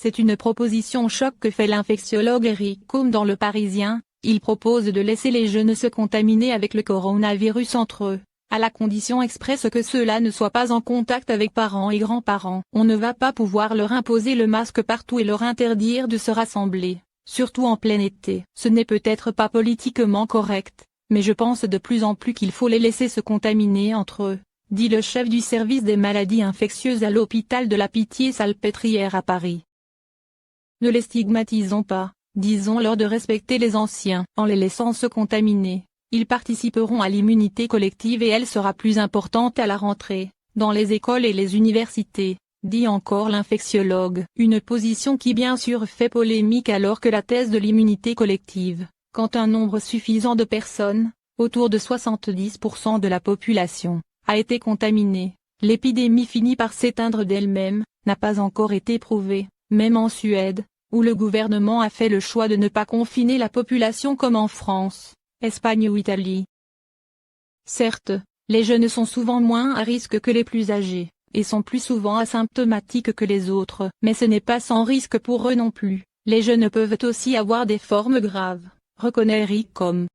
C'est une proposition choc que fait l'infectiologue Eric Combe dans Le Parisien. Il propose de laisser les jeunes se contaminer avec le coronavirus entre eux, à la condition expresse que ceux-là ne soient pas en contact avec parents et grands-parents. On ne va pas pouvoir leur imposer le masque partout et leur interdire de se rassembler, surtout en plein été. Ce n'est peut-être pas politiquement correct, mais je pense de plus en plus qu'il faut les laisser se contaminer entre eux, dit le chef du service des maladies infectieuses à l'hôpital de la Pitié-Salpêtrière à Paris. Ne les stigmatisons pas, disons-leur de respecter les anciens. En les laissant se contaminer, ils participeront à l'immunité collective et elle sera plus importante à la rentrée, dans les écoles et les universités, dit encore l'infectiologue. Une position qui bien sûr fait polémique alors que la thèse de l'immunité collective, quand un nombre suffisant de personnes, autour de 70% de la population, a été contaminée, l'épidémie finit par s'éteindre d'elle-même, n'a pas encore été prouvée, même en Suède, où le gouvernement a fait le choix de ne pas confiner la population comme en France, Espagne ou Italie. Certes, les jeunes sont souvent moins à risque que les plus âgés, et sont plus souvent asymptomatiques que les autres, mais ce n'est pas sans risque pour eux non plus. Les jeunes peuvent aussi avoir des formes graves, reconnaît Eric Combe.